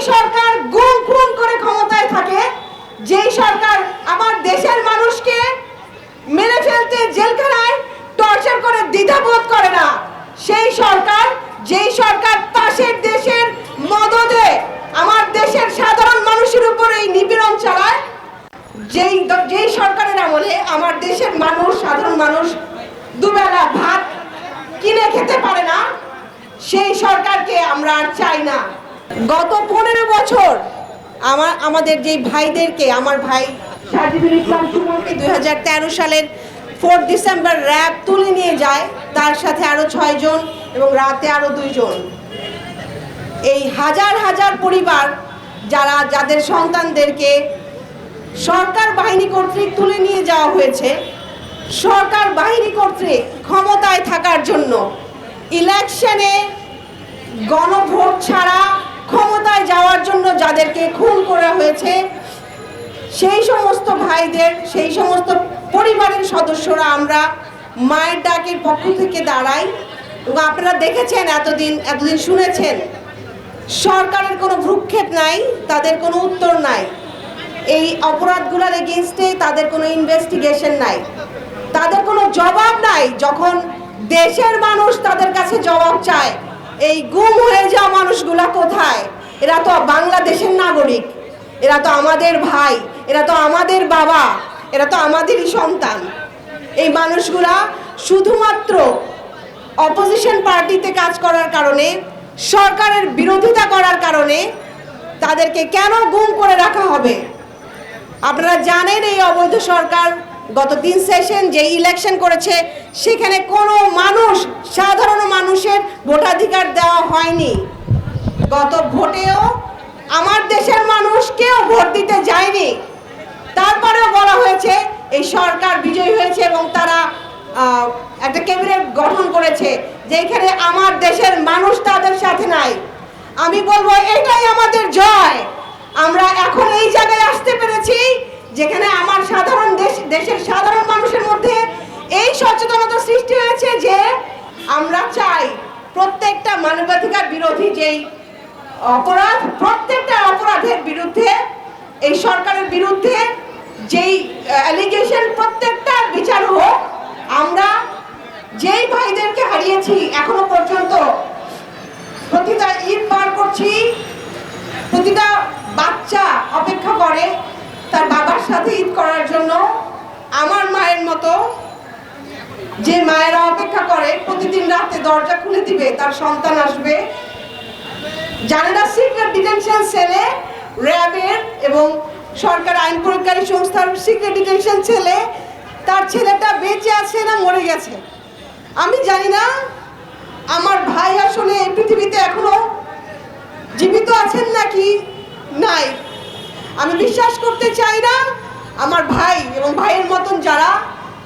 সরকার গুম খুন করে ক্ষমতায় থাকে, যেই সরকার আমার দেশের মানুষকে মেরে ফেলতে জেলখানায় টর্চার করে দ্বিধাবোধ করে না, সেই সরকার, যেই সরকার পাশের দেশের মদদে আমার দেশের সাধারণ মানুষের উপর এই নিপীড়ন চালায়, যেই সরকারের আমলে আমার দেশের মানুষ, সাধারণ মানুষ দুবেলা ভাত কিনে খেতে পারে না, সেই সরকারকে আমরা আর চাই না। গত 15 বছর আমাদের যে ভাইদেরকে, আমার ভাই সাজিদুল ইসলাম সুমনকে 2013 সালের 4 ডিসেম্বর র্যাব তুলে নিয়ে যায়, তার সাথে আরো 6 জন এবং রাতে আরো 2 জন। এই হাজার হাজার পরিবার যাদের সন্তানদেরকে সরকার বাহিনী কর্তৃক তুলে নিয়ে যাওয়া হয়েছে, সরকার বাহিনী কর্তৃক ক্ষমতায় থাকার জন্য, ইলেকশনে গণভোট ছাড়া ক্ষমতায় যাওয়ার জন্য যাদেরকে খুন করা হয়েছে, সেই সমস্ত ভাইদের, সেই সমস্ত পরিবারের সদস্যরা আমরা মায়ের ডাকের পক্ষ থেকে দাঁড়াই। এবং আপনারা দেখেছেন, এতদিন শুনেছেন, সরকারের কোনো ভ্রুক্ষেপ নাই, তাদের কোনো উত্তর নাই, এই অপরাধগুলোর এগেইনস্টে তাদের কোনো ইনভেস্টিগেশন নাই, তাদের কোনো জবাব নাই। যখন দেশের মানুষ তাদের কাছে জবাব চায়, এই গুম হয়ে যাওয়া মানুষগুলা কোথায়? এরা তো বাংলাদেশের নাগরিক, এরা তো আমাদের ভাই, এরা তো আমাদের বাবা, এরা তো আমাদেরই সন্তান। এই মানুষগুলা শুধুমাত্র অপোজিশন পার্টিতে কাজ করার কারণে, সরকারের বিরোধিতা করার কারণে তাদেরকে কেন গুম করে রাখা হবে? আপনারা জানেন, এই অবৈধ সরকার গত 3 সেশন যে ইলেকশন করেছে, সেখানে কোনো মানুষ, সাধারণ মানুষের ভোটাধিকার দেওয়া হয়নি। গত ভোটেও আমার দেশের মানুষ কেউ ভোট দিতে যায়নি। তারপরেও বলা হয়েছে এই সরকার বিজয়ী হয়েছে এবং তারা একটা ক্যাবিনেট গঠন করেছে, যেখানে আমার দেশের মানুষ তাদের সাথে নাই। আমি বলবো এটাই আমাদের জয়। আমরা এখন এই জায়গায় আসতে পেরেছি যেখানে আমার দেশের সাধারণ মানুষের মধ্যে এই সচেতনতা সৃষ্টি হয়েছে যে আমরা চাই প্রত্যেকটা মানবাধিকার বিরোধী যেই অপরাধ, প্রত্যেকটা অপরাধের বিরুদ্ধে, এই সরকারের বিরুদ্ধে যেই অ্যালিগেশন, প্রত্যেকটার বিচার হোক। আমরা যেই ভাইদেরকে হারিয়েছি, এখনো পর্যন্ত প্রতিটা ঈদ পার করছি, প্রতিটা বাচ্চা অপেক্ষা করে তার বাবার সাথে ঈদ করার জন্য। আমার মায়ের মতো যে মায়েরা অপেক্ষা করে প্রতিদিন রাতে দরজা খুলে দিবে, তার সন্তান আসবে। জানে না সিক্রেট ডিটেনশন সেলে, র্যাবের এবং সরকার আইন প্রয়োগকারী সংস্থার সিক্রেট ডিটেনশন সেলে তার ছেলেটা বেঁচে আছে না মরে গেছে। আমি জানি না আমার ভাই আসলে এই পৃথিবীতে এখনো জীবিত আছেন নাকি নাই। আমি বিশ্বাস করতে চাই না আমার ভাই এবং ভাইয়ের মতন যারা,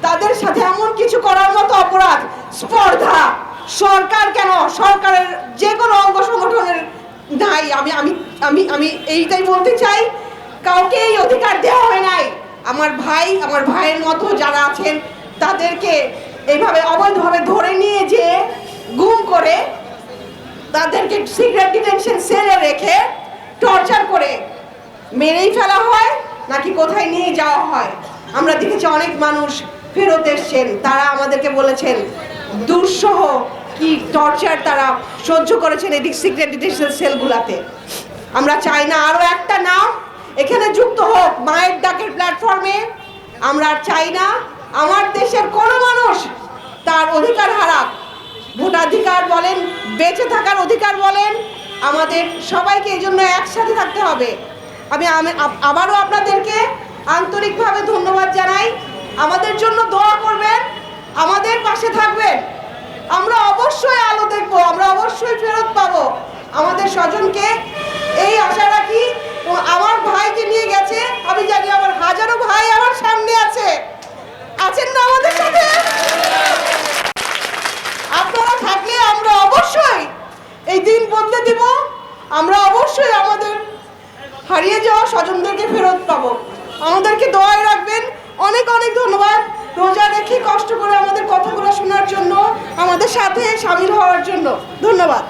তাদের সাথে এমন কিছু করার মতো অপরাধ, স্পর্ধা সরকার কেন, সরকারের যে কোনো অঙ্গ সংগঠনের নাই। আমি আমি আমি আমি এইটাই বলতে চাই, কাউকে এই অধিকার দেওয়া হয় নাই। আমার ভাইয়ের মতো যারা আছেন তাদেরকে এইভাবে অবৈধভাবে ধরে নিয়ে যে গুম করে, তাদেরকে সিক্রেট ডিটেনশন সেলে রেখে টর্চার করে মেরেই ফেলা হয় নাকি কোথায় নিয়ে যাওয়া হয়। আমরা দেখেছি অনেক মানুষ ফেরত এসছেন, তারা আমাদেরকে বলেছেন দুঃসহ কি টর্চার তারা সহ্য করেছেন এই সিক্রেট ডিটেনশন সেলগুলাতে। আমরা চাই না আরও একটা নাম এখানে যুক্ত হোক মায়ের ডাকের প্ল্যাটফর্মে। আমরা চাই না আমার দেশের কোনো মানুষ তার অধিকার হারাক। ভোটাধিকার বলেন, বেঁচে থাকার অধিকার বলেন, আমাদের সবাইকে এই জন্য একসাথে থাকতে হবে। আমি আবারও আপনাদেরকে আন্তরিকভাবে ধন্যবাদ জানাই। আমাদের জন্য দোয়া করবেন, আমাদের পাশে থাকবেন। আমরা অবশ্যই আলো দেখব, আমরা অবশ্যই ফেরত পাবো আমাদের স্বজনকে, এই আশা রাখি। আমার ভাইকে নিয়ে গেছে, আমি জানি আমার হাজারো ভাই আমার সামনে আছেন না আমাদের সাথে। আপনারা থাকলে আমরা অবশ্যই এই দিন বদলে দিব, আমরা অবশ্যই আমাদের হারিয়ে যাওয়া স্বজনদেরকে ফেরত পাবো। আমাদেরকে দোয়ায় রাখবেন। অনেক অনেক ধন্যবাদ রোজা রেখে কষ্ট করে আমাদের কথাগুলো শোনার জন্য, আমাদের সাথে সামিল হওয়ার জন্য। ধন্যবাদ।